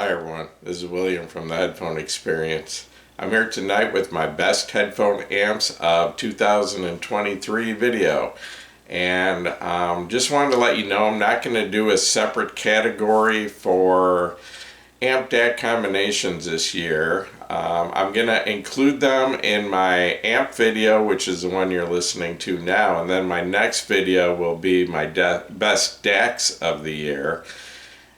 Hi everyone, this is William from the Headphone Experience. I'm here tonight with my best headphone amps of 2023 video. And just wanted to let you know I'm not going to do a separate category for amp DAC combinations this year. I'm going to include them in my amp video, which is the one you're listening to now, and then my next video will be my best DACs of the year.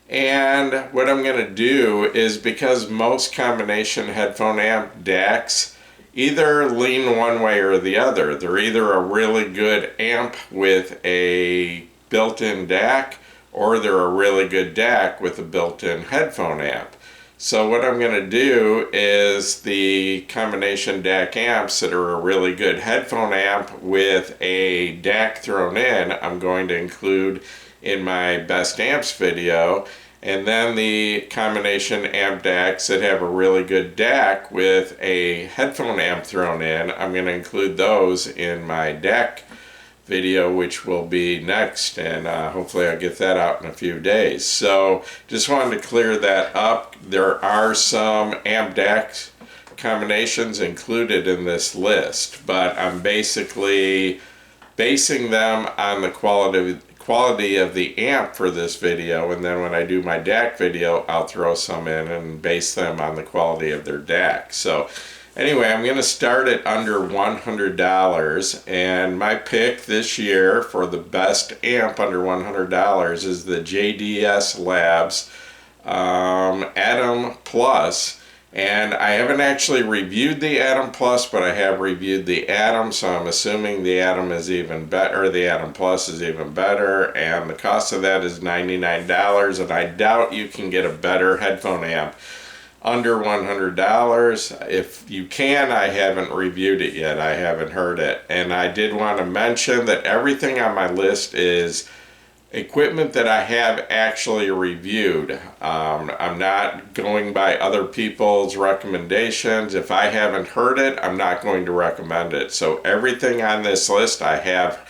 And what I'm going to do is, because most combination headphone amp DACs either lean one way or the other. They're either a really good amp with a built-in DAC, or they're a really good DAC with a built-in headphone amp. So what I'm going to do is the combination DAC amps that are a really good headphone amp with a DAC thrown in, I'm going to include in my best amps video. And then the combination amp DACs that have a really good DAC with a headphone amp thrown in, I'm going to include those in my DAC video, which will be next, and hopefully I'll get that out in a few days. So just wanted to clear that up. There are some amp DAC combinations included in this list, but I'm basically basing them on the quality of the amp for this video, and then when I do my DAC video I'll throw some in and base them on the quality of their DAC. So anyway, I'm going to start at under $100, and my pick this year for the best amp under $100 is the JDS Labs Atom Plus. And I haven't actually reviewed the Atom Plus, but I have reviewed the Atom, so I'm assuming the Atom is even better, the Atom Plus is even better, and the cost of that is $99, and I doubt you can get a better headphone amp under $100. If you can, I haven't reviewed it yet, I haven't heard it. And I did want to mention that everything on my list is equipment that I have actually reviewed. I'm not going by other people's recommendations. If I haven't heard it, I'm not going to recommend it. So everything on this list I have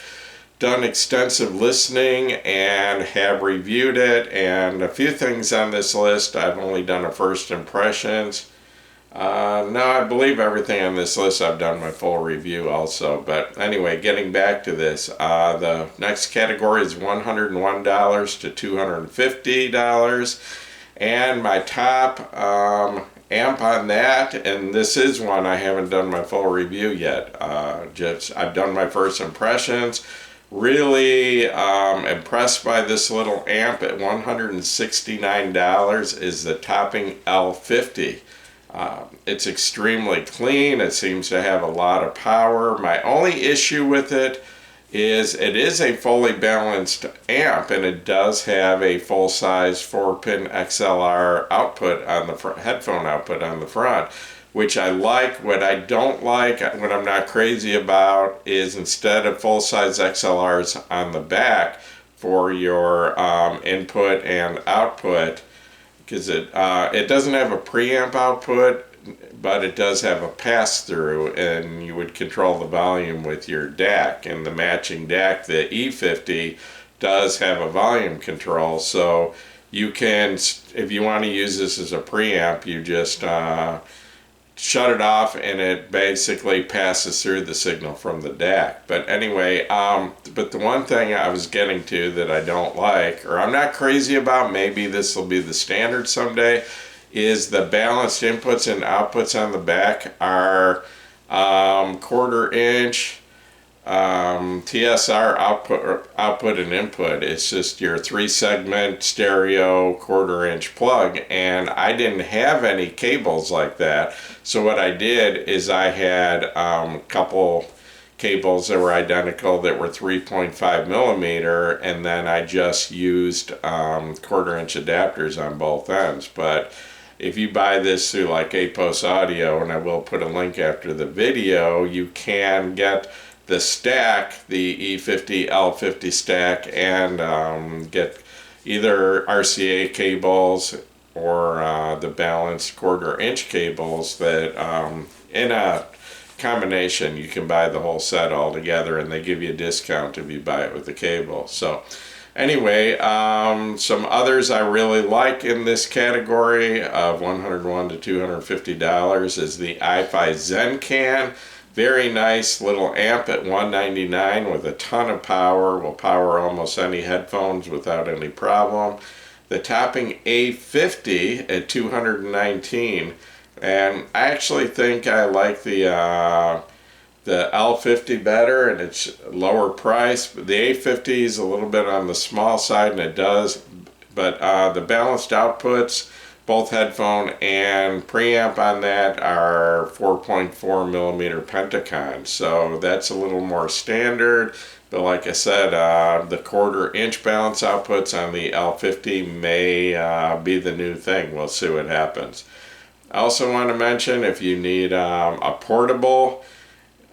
done extensive listening and have reviewed it, and a few things on this list I've only done a first impressions. No, I believe everything on this list I've done my full review also. But anyway, getting back to this, the next category is $101 to $250, and my top amp on that, and this is one I haven't done my full review yet. I've done my first impressions. Really impressed by this little amp at $169 is the Topping L50. It's extremely clean. It seems to have a lot of power. My only issue with it is a fully balanced amp, and it does have a full-size 4-pin XLR output on the front, headphone output on the front, which I like. What I don't like, what I'm not crazy about, is instead of full-size XLRs on the back for your input and output, because it doesn't have a preamp output, but it does have a pass-through, and you would control the volume with your DAC, and the matching DAC, the E50, does have a volume control. So you can, if you want to use this as a preamp, you just shut it off and it basically passes through the signal from the DAC. But anyway, but the one thing I was getting to that I don't like, or I'm not crazy about, maybe this will be the standard someday, is the balanced inputs and outputs on the back are 1/4 inch TSR output and input. It's just your 3-segment stereo 1/4 inch plug, and I didn't have any cables like that. So what I did is I had a couple cables that were identical that were 3.5 millimeter, and then I just used 1/4 inch adapters on both ends. But if you buy this through like APOS Audio, and I will put a link after the video, you can get the stack, the E50 L50 stack, and get either RCA cables or the balanced 1/4 inch cables that in a combination you can buy the whole set all together, and they give you a discount if you buy it with the cable. So Anyway, some others I really like in this category of $101 to $250 is the iFi ZenCan. Very nice little amp at $199 with a ton of power. Will power almost any headphones without any problem. The topping A50 at $219, and I actually think I like the L50 better, and it's lower price. But the A50 is a little bit on the small side, and it does, but the balanced outputs, both headphone and preamp on that, are 4.4 millimeter Pentacon, so that's a little more standard. But like I said, the 1/4 inch balance outputs on the L50 may be the new thing. We'll see what happens. I also want to mention, if you need a portable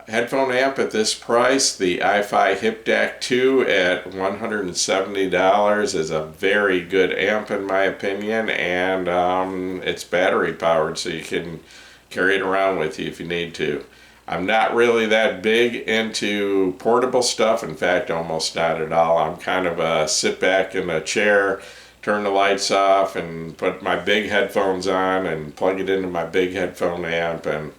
headphone amp at this price, the iFi HipDAC 2 at $170 is a very good amp in my opinion, and it's battery powered, so you can carry it around with you if you need to. I'm not really that big into portable stuff, in fact almost not at all. I'm kind of a sit back in a chair, turn the lights off, and put my big headphones on and plug it into my big headphone amp. And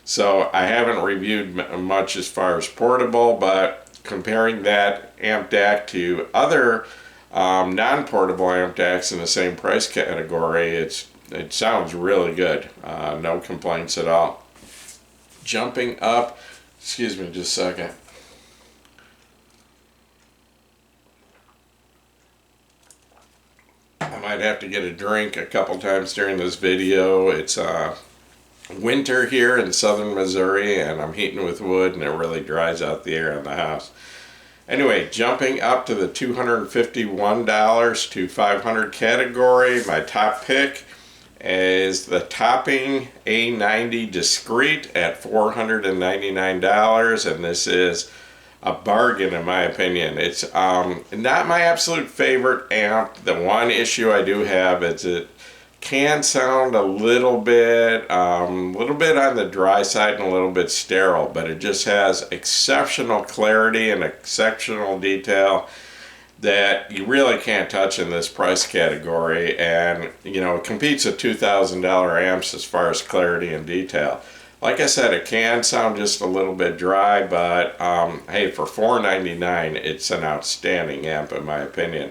so I haven't reviewed much as far as portable, but comparing that amp DAC to other non-portable amp DACs in the same price category, it sounds really good. No complaints at all. Jumping up, excuse me just a second. I might have to get a drink a couple times during this video. It's winter here in southern Missouri, and I'm heating with wood, and it really dries out the air in the house. Anyway, jumping up to the $251 to $500 category, my top pick is the topping A90 Discreet at $499, and this is a bargain in my opinion. It's not my absolute favorite amp. The one issue I do have is it can sound a little bit on the dry side and a little bit sterile, but it just has exceptional clarity and exceptional detail that you really can't touch in this price category, and you know, it competes with $2,000 amps as far as clarity and detail. Like I said, it can sound just a little bit dry, but hey, for $499 it's an outstanding amp in my opinion.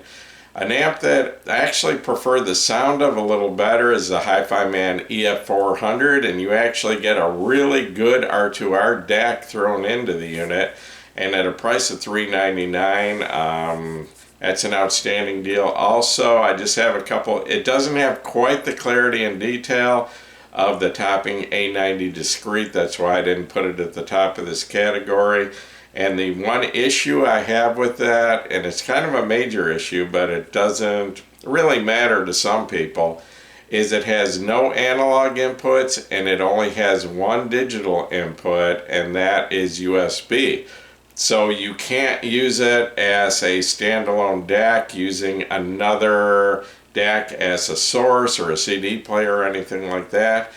An amp that I actually prefer the sound of a little better is the Hi-Fi-Man EF400, and you actually get a really good R2R DAC thrown into the unit, and at a price of $399, that's an outstanding deal. Also, I just have a couple, it doesn't have quite the clarity and detail of the topping A90 Discreet, that's why I didn't put it at the top of this category. And the one issue I have with that, and it's kind of a major issue, but it doesn't really matter to some people, is it has no analog inputs and it only has one digital input, and that is USB. So you can't use it as a standalone DAC using another DAC as a source or a CD player or anything like that.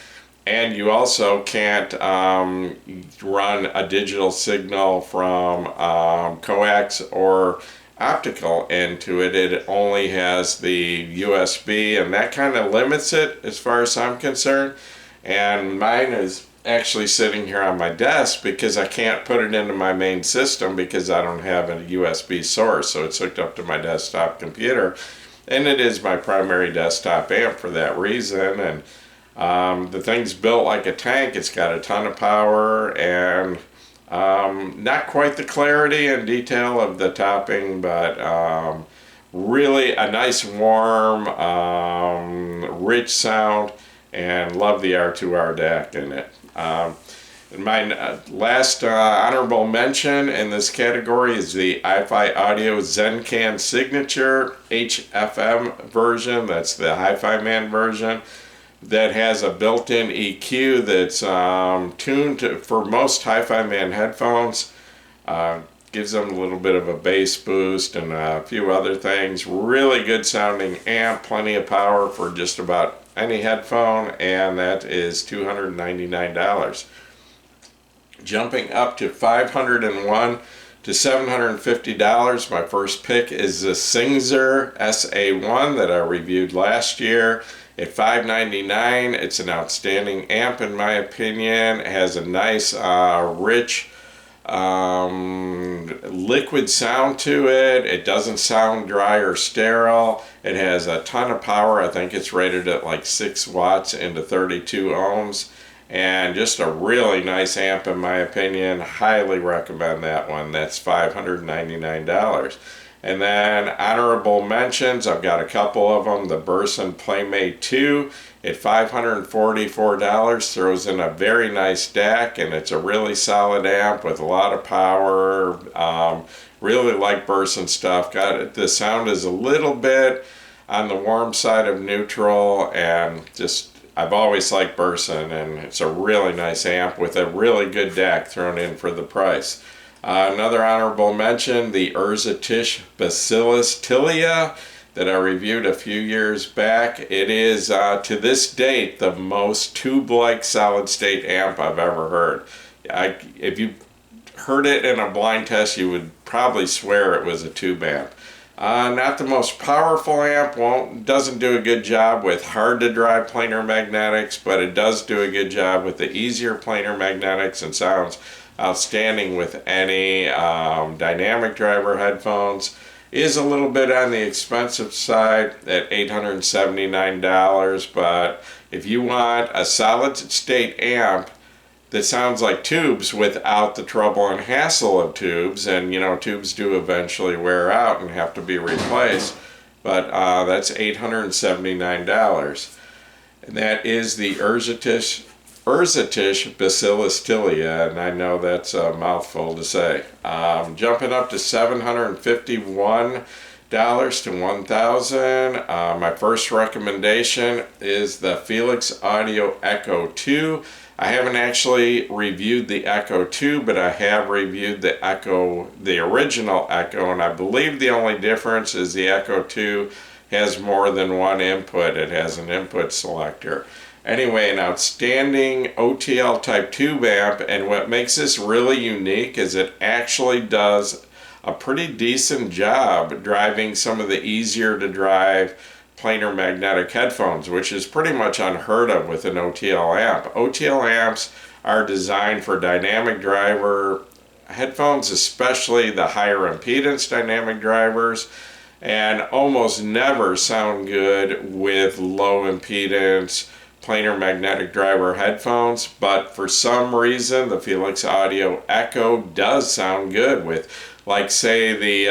And you also can't run a digital signal from coax or optical into it. It only has the USB, and that kind of limits it as far as I'm concerned. And mine is actually sitting here on my desk because I can't put it into my main system because I don't have a USB source, so it's hooked up to my desktop computer, and it is my primary desktop amp for that reason. And the thing's built like a tank. It's got a ton of power, and not quite the clarity and detail of the topping, but really a nice warm rich sound, and love the R2R DAC in it. My last honorable mention in this category is the iFi Audio ZenCan Signature HFM version. That's the Hi-Fi-Man version that has a built-in EQ that's tuned for most Hi-Fi-Man headphones. Gives them a little bit of a bass boost and a few other things. Really good sounding amp, plenty of power for just about any headphone, and that is $299. Jumping up to $501 to $750. My first pick is the Singxer SA1 that I reviewed last year at $599. It's an outstanding amp in my opinion. It has a nice rich liquid sound to it. It doesn't sound dry or sterile. It has a ton of power. I think it's rated at like 6 watts into 32 ohms. And just a really nice amp in my opinion. Highly recommend that one. That's $599. And then honorable mentions, I've got a couple of them. The Burson Playmate 2 at $544 throws in a very nice DAC, and it's a really solid amp with a lot of power. Really like Burson stuff. The sound is a little bit on the warm side of neutral, and just I've always liked Burson, and it's a really nice amp with a really good DAC thrown in for the price. Another honorable mention, the Urzatish Bacillus Tilia that I reviewed a few years back. It is, to this date, the most tube-like solid-state amp I've ever heard. If you heard it in a blind test, you would probably swear it was a tube amp. Not the most powerful amp, doesn't do a good job with hard-to-drive planar magnetics, but it does do a good job with the easier planar magnetics and sounds outstanding with any dynamic driver headphones. Is a little bit on the expensive side at $879, but if you want a solid state amp that sounds like tubes without the trouble and hassle of tubes, and you know, tubes do eventually wear out and have to be replaced, but that's $879. And that is the Urzatish Bacillus Tilia, and I know that's a mouthful to say. Jumping up to $751 to $1,000. My first recommendation is the Felix Audio Echo 2. I haven't actually reviewed the Echo 2, but I have reviewed the original Echo, and I believe the only difference is the Echo 2 has more than one input. It has an input selector. Anyway, an outstanding OTL type tube amp, and what makes this really unique is it actually does a pretty decent job driving some of the easier to drive planar magnetic headphones, which is pretty much unheard of with an OTL amp. OTL amps are designed for dynamic driver headphones, especially the higher impedance dynamic drivers, and almost never sound good with low impedance planar magnetic driver headphones, but for some reason the Felix Audio Echo does sound good with, like, say, the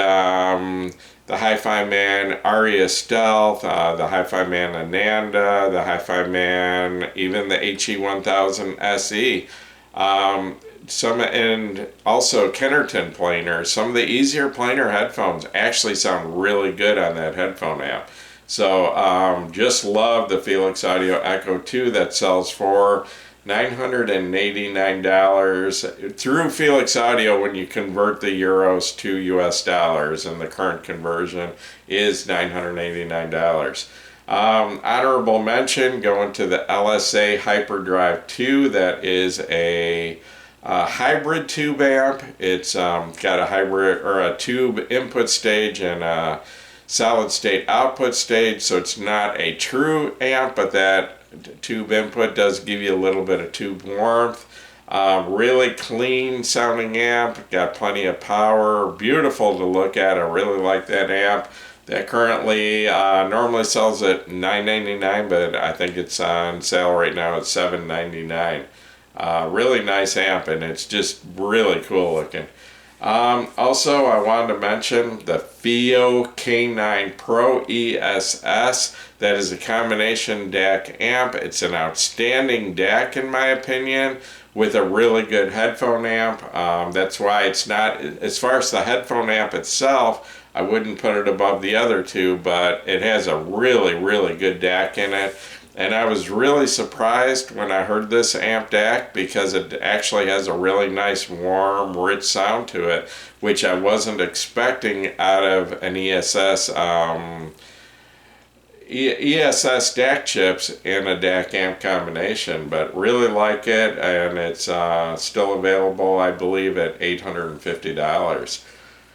Hi-Fi Man Aria Stealth, the Hi-Fi Man Ananda, the Hi-Fi Man, even the HE1000 SE, and also Kennerton planar. Some of the easier planar headphones actually sound really good on that headphone amp. So just love the Felix Audio Echo 2 that sells for $989 through Felix Audio when you convert the euros to US dollars, and the current conversion is $989. Honorable mention going to the LSA Hyperdrive 2. That is a hybrid tube amp. It's got a hybrid or a tube input stage and a solid state output stage, so it's not a true amp, but that tube input does give you a little bit of tube warmth. Really clean sounding amp, got plenty of power, beautiful to look at. I really like that amp. That currently normally sells at $999, but I think it's on sale right now at $799. Really nice amp, and it's just really cool looking. Also, I wanted to mention the FIO K9 Pro ESS. That is a combination DAC amp. It's an outstanding DAC in my opinion, with a really good headphone amp. That's why it's not, as far as the headphone amp itself, I wouldn't put it above the other two, but it has a really, really good DAC in it. And I was really surprised when I heard this amp DAC, because it actually has a really nice, warm, rich sound to it, which I wasn't expecting out of an ESS ESS DAC chips in a DAC amp combination, but really like it, and it's still available, I believe, at $850.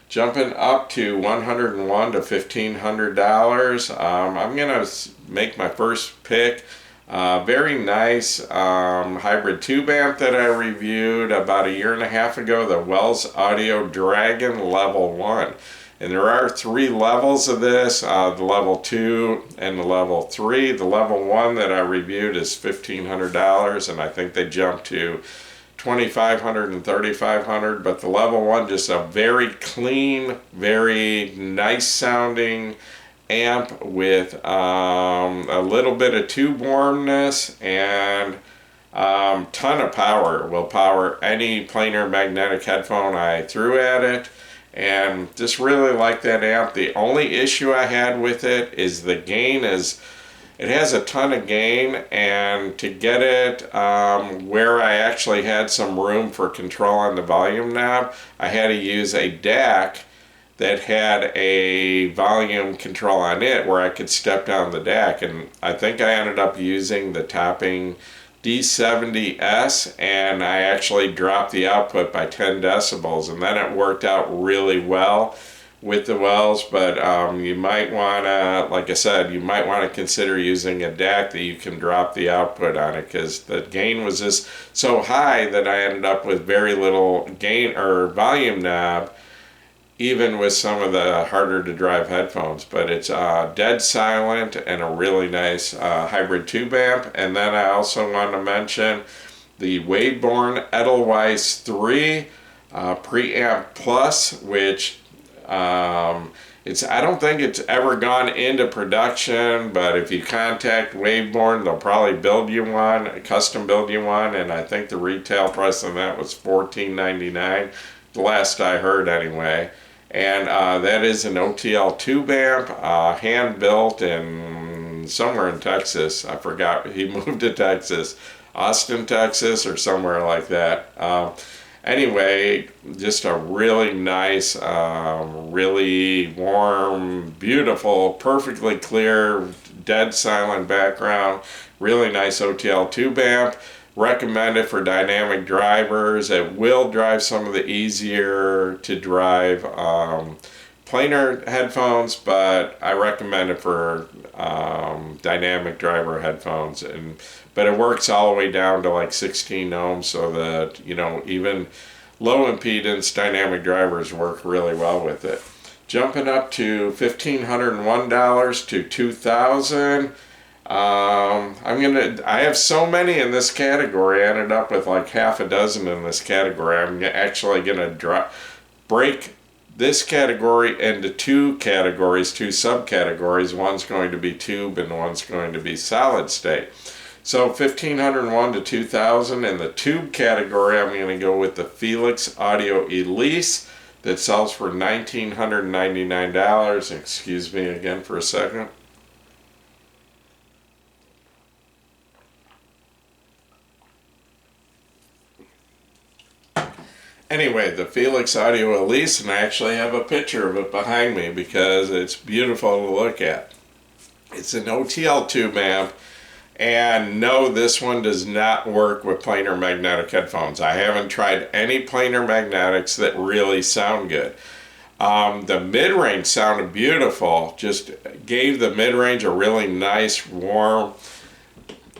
Jumping up to $101 to $1,500, I'm going to make my first pick. Very nice hybrid tube amp that I reviewed about 1.5 years ago, the Wells Audio Dragon Level 1. And there are 3 levels of this, the level 2 and the level 3. The level 1 that I reviewed is $1,500, and I think they jumped to $2,500 and $3,500, but the level 1, just a very clean, very nice sounding amp with a little bit of tube warmness and ton of power. Will power any planar magnetic headphone I threw at it, and just really like that amp. The only issue I had with it is the gain it has a ton of gain, and to get it where I actually had some room for control on the volume knob, I had to use a DAC that had a volume control on it where I could step down the DAC, and I think I ended up using the Topping D70S, and I actually dropped the output by 10 decibels, and then it worked out really well with the Wells. But you might want to, like I said, you might want to consider using a DAC that you can drop the output on it, because the gain was just so high that I ended up with very little gain or volume knob, even with some of the harder to drive headphones. But it's dead silent and a really nice hybrid tube amp. And then I also want to mention the Waveborn Edelweiss 3 Preamp Plus, which I don't think it's ever gone into production, but if you contact Waveborn, they'll probably build you one, custom build you one, and I think the retail price on that was $14.99, the last I heard anyway. And that is an OTL tube amp, hand built in somewhere in Texas. I forgot, he moved to Texas, Austin, Texas, or somewhere like that. Anyway, just a really nice, really warm, beautiful, perfectly clear, dead silent background, really nice OTL tube amp. Recommend it for dynamic drivers. It will drive some of the easier to drive planar headphones, but I recommend it for dynamic driver headphones. But it works all the way down to like 16 ohms, so that, you know, even low impedance dynamic drivers work really well with it. Jumping up to $1,501 to $2,000. I have so many in this category. I ended up with like half a dozen in this category. I'm actually gonna break this category into 2 categories, 2 subcategories. One's going to be tube and one's going to be solid state. So $1,501 to $2,000 in the tube category. I'm going to go with the Felix Audio Elise that sells for $1,999. Excuse me again for a second. Anyway, the Felix Audio Elise, and I actually have a picture of it behind me because it's beautiful to look at. It's an OTL tube amp, and no, this one does not work with planar magnetic headphones. I haven't tried any planar magnetics that really sound good. The mid-range sounded beautiful, just gave the mid-range a really nice, warm,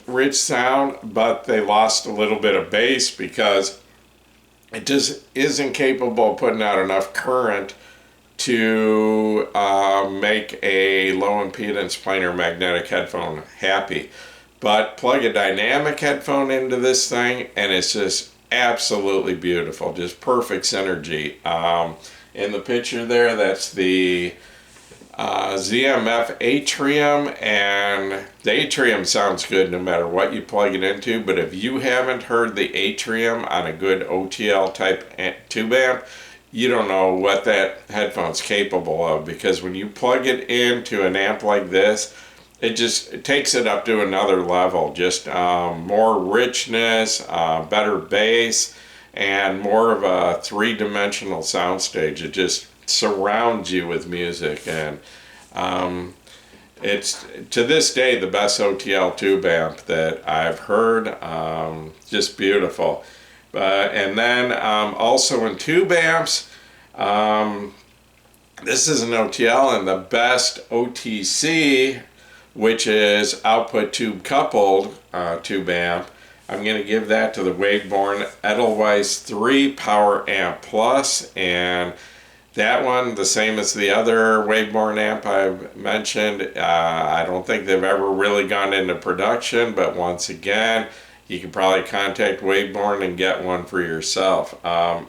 rich sound, but they lost a little bit of bass because it just isn't capable of putting out enough current to make a low impedance planar magnetic headphone happy. But plug a dynamic headphone into this thing and it's just absolutely beautiful, just perfect synergy. In the picture there, that's the ZMF Atrium, and the Atrium sounds good no matter what you plug it into, but if you haven't heard the Atrium on a good OTL type tube amp, you don't know what that headphone's capable of, because when you plug it into an amp like this, it takes it up to another level. Just more richness, better bass, and more of a three-dimensional soundstage. It just surrounds you with music, and It's, to this day, the best OTL tube amp that I've heard. Just beautiful. And then also in tube amps, this is an OTL, and the best OTC, which is output tube coupled tube amp, I'm going to give that to the Waveborn Edelweiss 3 Power Amp Plus. And that one, the same as the other Waveborn amp I've mentioned, I don't think they've ever really gone into production, but once again, you can probably contact Waveborn and get one for yourself.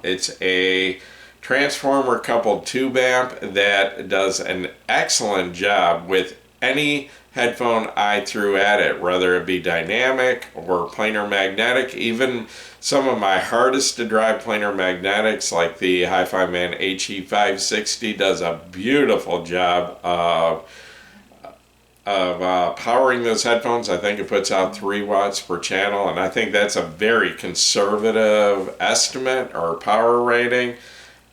It's a transformer coupled tube amp that does an excellent job with any headphone I threw at it, whether it be dynamic or planar magnetic. Even some of my hardest to drive planar magnetics, like the Hi-Fi Man HE560, does a beautiful job of powering those headphones. I think it puts out 3 watts per channel, and I think that's a very conservative estimate or power rating,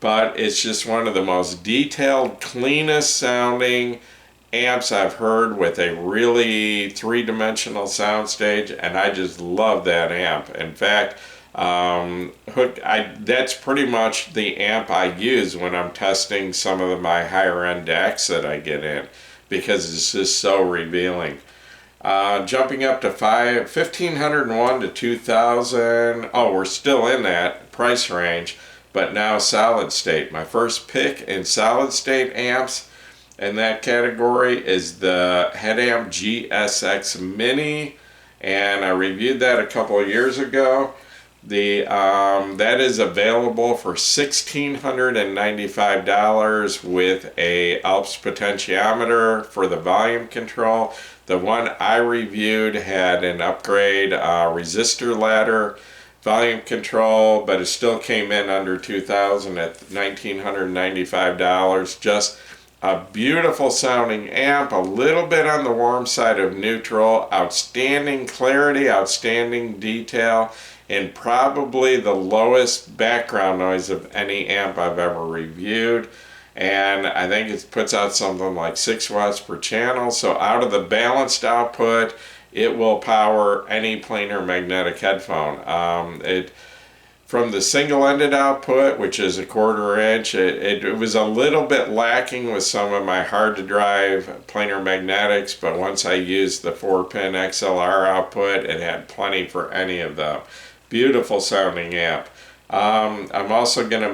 but it's just one of the most detailed, cleanest sounding amps I've heard, with a really 3-dimensional soundstage, and I just love that amp. In fact, that's pretty much the amp I use when I'm testing some of my higher end decks that I get in, because it's just so revealing. Jumping up to $1,501 to $2,000. Oh, we're still in that price range, but now solid state. My first pick in solid state amps in that category is the Headamp GSX Mini, and I reviewed that a couple of years ago. That is available for $1,695 with a Alps potentiometer for the volume control. The one I reviewed had an upgrade resistor ladder volume control, but it still came in under $2,000 at $1,995. Just a beautiful sounding amp, a little bit on the warm side of neutral, outstanding clarity, outstanding detail, and probably the lowest background noise of any amp I've ever reviewed. And I think it puts out something like 6 watts per channel. So out of the balanced output, it will power any planar magnetic headphone. From the single-ended output, which is a 1/4 inch, it was a little bit lacking with some of my hard-to-drive planar magnetics, but once I used the 4-pin XLR output, it had plenty for any of them. Beautiful sounding amp. I'm also going to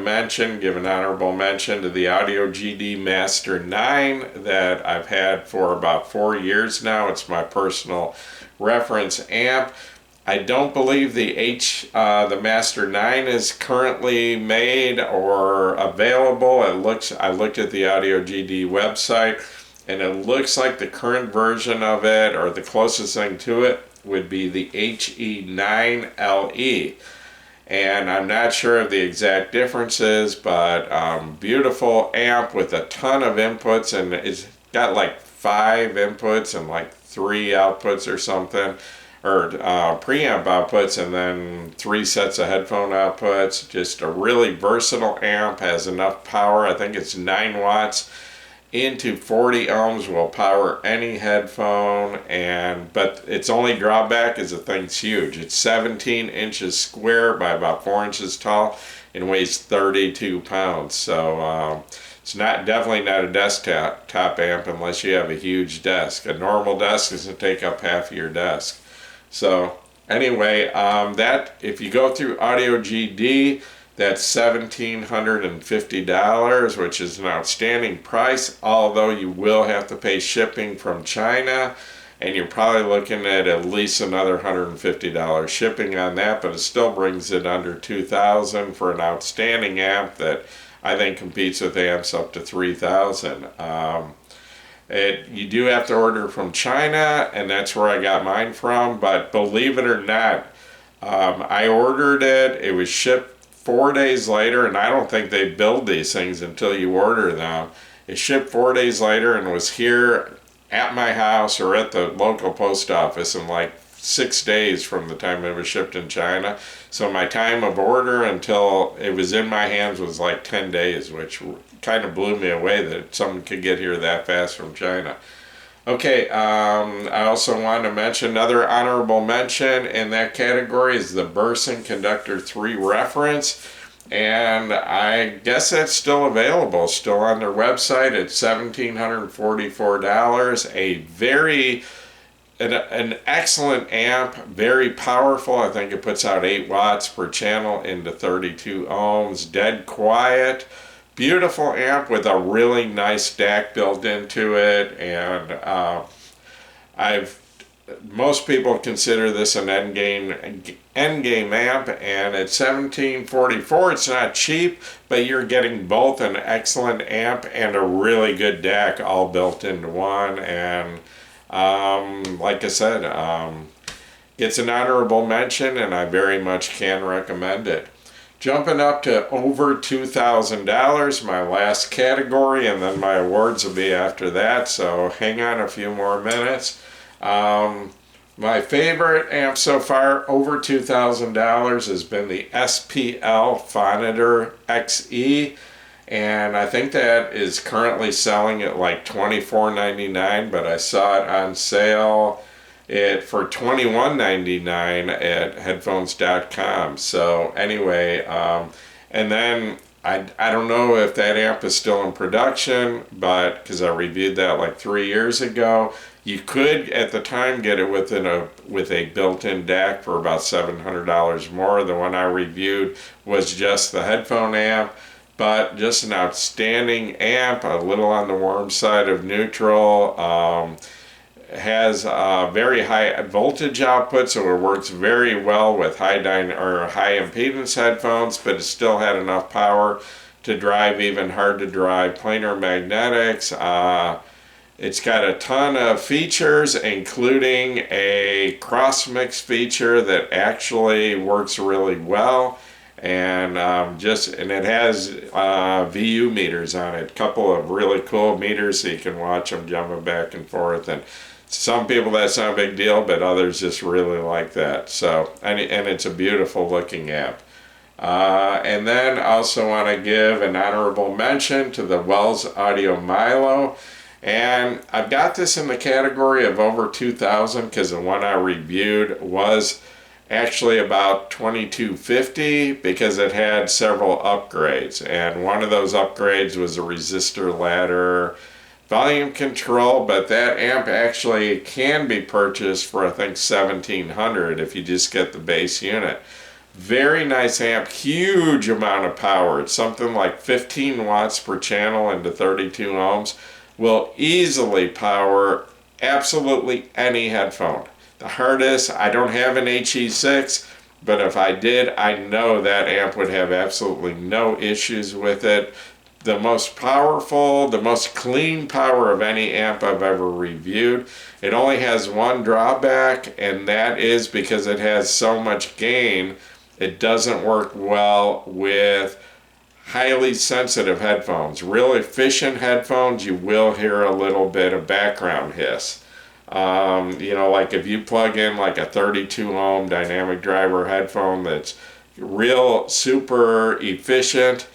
give an honorable mention to the Audio GD Master 9 that I've had for about 4 years now. It's my personal reference amp. I don't believe the Master 9 is currently made or available. I looked at the Audio GD website, and it looks like the current version of it, or the closest thing to it, would be the HE9LE. And I'm not sure of the exact differences, but beautiful amp with a ton of inputs, and it's got like 5 inputs and like 3 outputs or something, or preamp outputs, and then 3 sets of headphone outputs. Just a really versatile amp, has enough power. I think it's 9 watts into 40 ohms, will power any headphone, but its only drawback is the thing's huge. It's 17 inches square by about 4 inches tall and weighs 32 pounds. So it's definitely not a desktop amp unless you have a huge desk. A normal desk doesn't take up half of your desk. So anyway, that, if you go through Audio GD, that's $1,750, which is an outstanding price, although you will have to pay shipping from China, and you're probably looking at least another $150 shipping on that, but it still brings it under $2,000 for an outstanding amp that I think competes with amps up to $3,000. You do have to order from China, and that's where I got mine from, but believe it or not, I ordered it, it was shipped 4 days later, and I don't think they build these things until you order them. It shipped 4 days later and was here at my house or at the local post office in like 6 days from the time it was shipped in China. So my time of order until it was in my hands was like 10 days, which kind of blew me away that someone could get here that fast from China. Okay, I also want to mention another honorable mention in that category is the Burson Conductor 3 reference. And I guess that's still available, still on their website at $1,744. An excellent amp, very powerful. I think it puts out 8 watts per channel into 32 ohms, dead quiet. Beautiful amp with a really nice DAC built into it, and I've most people consider this an end game amp, and at $1,744 it's not cheap, but you're getting both an excellent amp and a really good DAC all built into one. And like I said, it's an honorable mention, and I very much can recommend it. Jumping up to over $2,000, my last category, and then my awards will be after that, so hang on a few more minutes. My favorite amp so far, over $2,000, has been the SPL Phonitor XE, and I think that is currently selling at like $24.99, but I saw it on sale for $21.99 at headphones.com. So anyway, and then I don't know if that amp is still in production, but because I reviewed that like 3 years ago, you could at the time get it with a built-in DAC for about $700 more. The one I reviewed was just the headphone amp, but just an outstanding amp, a little on the warm side of neutral. Has a very high voltage output, so it works very well with high impedance headphones, but it still had enough power to drive even hard to drive planar magnetics. It's got a ton of features, including a cross mix feature that actually works really well, and it has VU meters on it, a couple of really cool meters so you can watch them jumping back and forth. And some people that's not a big deal, but others just really like that. So, and it's a beautiful looking amp. And then I also want to give an honorable mention to the Wells Audio Milo. And I've got this in the category of over 2,000 because the one I reviewed was actually about $2,250 because it had several upgrades. And one of those upgrades was a resistor ladder, volume control, but that amp actually can be purchased for I think $1,700 if you just get the base unit. Very nice amp, huge amount of power. It's something like 15 watts per channel into 32 ohms. Will easily power absolutely any headphone. The hardest, I don't have an HE6, but if I did, I know that amp would have absolutely no issues with it. The most powerful, the most clean power of any amp I've ever reviewed. It only has one drawback, and that is because it has so much gain, it doesn't work well with highly sensitive headphones. Real efficient headphones, you will hear a little bit of background hiss. Like if you plug in like a 32 ohm dynamic driver headphone that's real super efficient,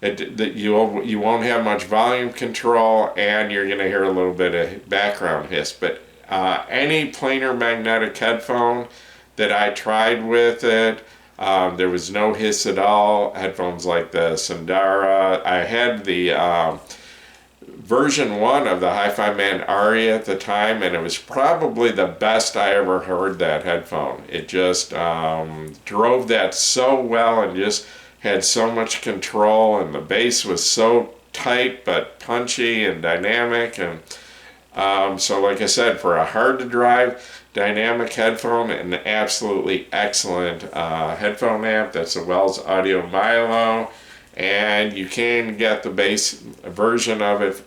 you won't have much volume control, and you're going to hear a little bit of background hiss. But any planar magnetic headphone that I tried with it, there was no hiss at all. Headphones like the Sindara. I had the version 1 of the Hi-Fi Man Ari at the time, and it was probably the best I ever heard that headphone. It just drove that so well and just had so much control, and the bass was so tight but punchy and dynamic. And so like I said, for a hard to drive dynamic headphone, an absolutely excellent headphone amp. That's a Wells Audio Milo, and you can get the bass version of it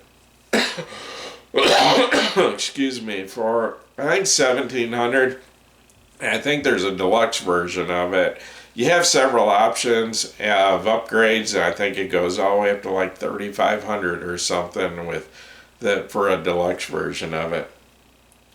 excuse me, for I think $1,700. I think there's a deluxe version of it. You have several options of upgrades, and I think it goes all the way up to like $3,500 or something for a deluxe version of it.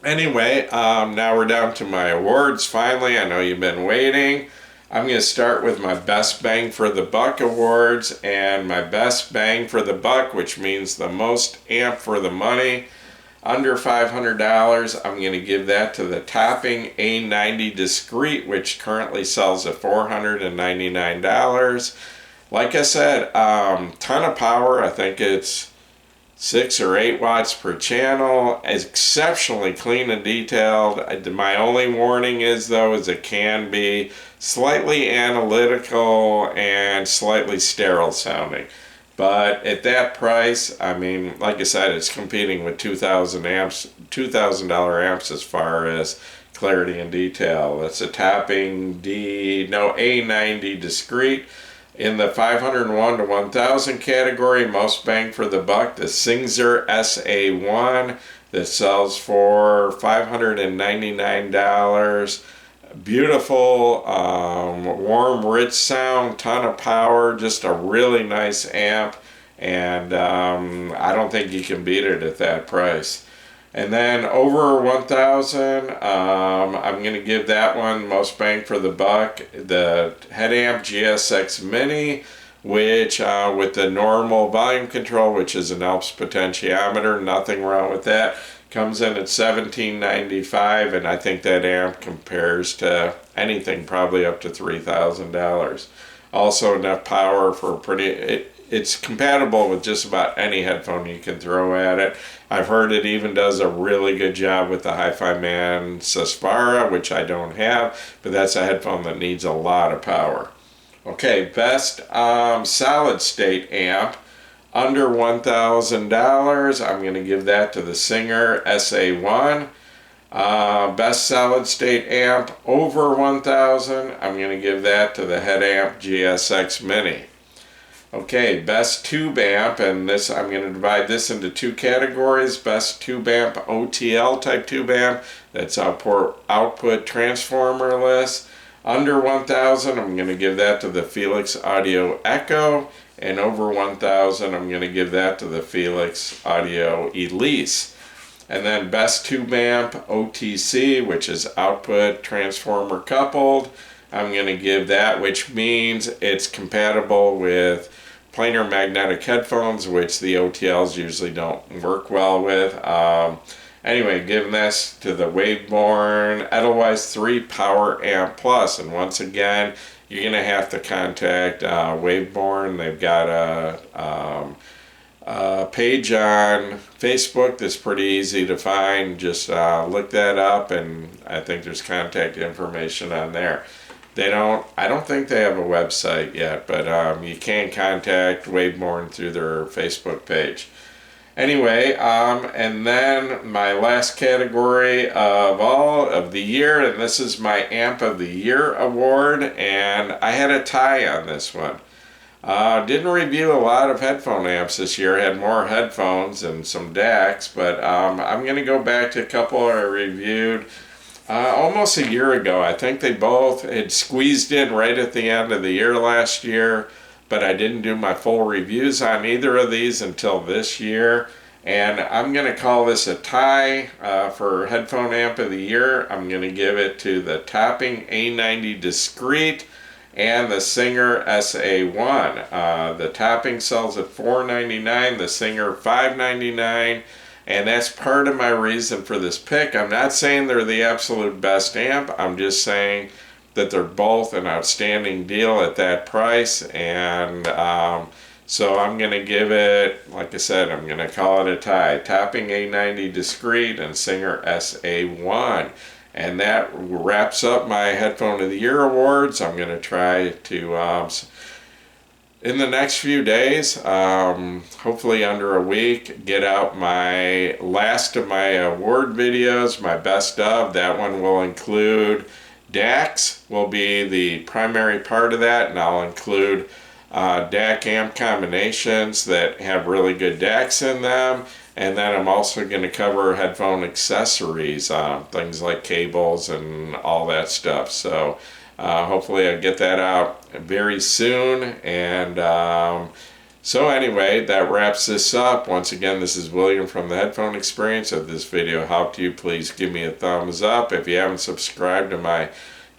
Anyway, now we're down to my awards. Finally, I know you've been waiting. I'm going to start with my Best Bang for the Buck awards, and my Best Bang for the Buck, which means the most amp for the money, Under $500, I'm going to give that to the Topping A90 Discreet, which currently sells at $499. Like I said, ton of power. I think it's 6 or 8 watts per channel. Exceptionally clean and detailed. My only warning is, though, is it can be slightly analytical and slightly sterile sounding. But at that price, I mean, like I said, it's competing with $2,000 amps as far as clarity and detail. It's a Topping A90 Discreet. In the 501 to 1000 category, most bang for the buck, the Singxer SA1 that sells for $599. Beautiful, warm, rich sound, ton of power, just a really nice amp, and I don't think you can beat it at that price. And then over 1000, I'm going to give that one most bang for the buck, the Headamp GSX Mini, which with the normal volume control, which is an Alps potentiometer, nothing wrong with that. Comes in at $1795, and I think that amp compares to anything probably up to $3,000. Also enough power for it's compatible with just about any headphone you can throw at it. I've heard it even does a really good job with the Hi-Fi Man Saspara, which I don't have, but that's a headphone that needs a lot of power. Okay, best solid state amp. Under $1,000, I'm going to give that to the Singxer SA1. Best solid state amp over $1,000, I'm going to give that to the Headamp GSX Mini. Okay, best tube amp, and this I'm going to divide this into 2 categories. Best tube amp, OTL type tube amp, that's output transformerless. Under 1,000, I'm going to give that to the Felix Audio Echo. And over 1,000, I'm going to give that to the Felix Audio Elise. And then best tube amp, OTC, which is output transformer coupled. I'm going to give that, which means it's compatible with planar magnetic headphones, which the OTLs usually don't work well with. Anyway, giving this to the Waveborn Edelweiss 3 Power Amp Plus. And once again, you're going to have to contact Waveborn. They've got a page on Facebook that's pretty easy to find. Just look that up, and I think there's contact information on there. I don't think they have a website yet, but you can contact Waveborn through their Facebook page. Anyway, and then my last category of all of the year, and this is my Amp of the Year award, and I had a tie on this one. Didn't review a lot of headphone amps this year. I had more headphones and some DACs, but I'm going to go back to a couple I reviewed almost a year ago. I think they both had squeezed in right at the end of the year last year, but I didn't do my full reviews on either of these until this year. And I'm going to call this a tie for Headphone Amp of the Year. I'm going to give it to the Topping A90 Discreet and the Singxer SA1. The Topping sells at $499, the Singxer $599, and that's part of my reason for this pick. I'm not saying they're the absolute best amp, I'm just saying that they're both an outstanding deal at that price, and so I'm going to give it, like I said, I'm going to call it a tie. Topping A90 Discreet and Singxer SA1. And that wraps up my Headphone of the Year awards. I'm going to try to, in the next few days, hopefully under a week, get out my last of my award videos, my best of. That one will include DACs, will be the primary part of that, and I'll include DAC amp combinations that have really good DACs in them. And then I'm also going to cover headphone accessories, things like cables and all that stuff. So hopefully I'll get that out very soon. And so anyway, that wraps this up. Once again, this is William from the Headphone Experience. If this video helped you, please give me a thumbs up. If you haven't subscribed to my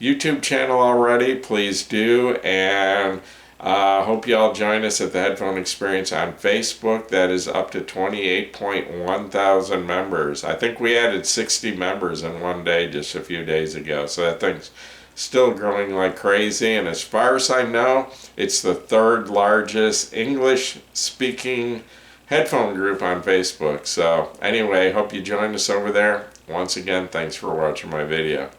YouTube channel already, please do. And Hope you all join us at the Headphone Experience on Facebook. That is up to 28.1 thousand members. I think we added 60 members in one day just a few days ago. So that thing's still growing like crazy. And as far as I know, it's the third largest English-speaking headphone group on Facebook. So anyway, hope you join us over there. Once again, thanks for watching my video.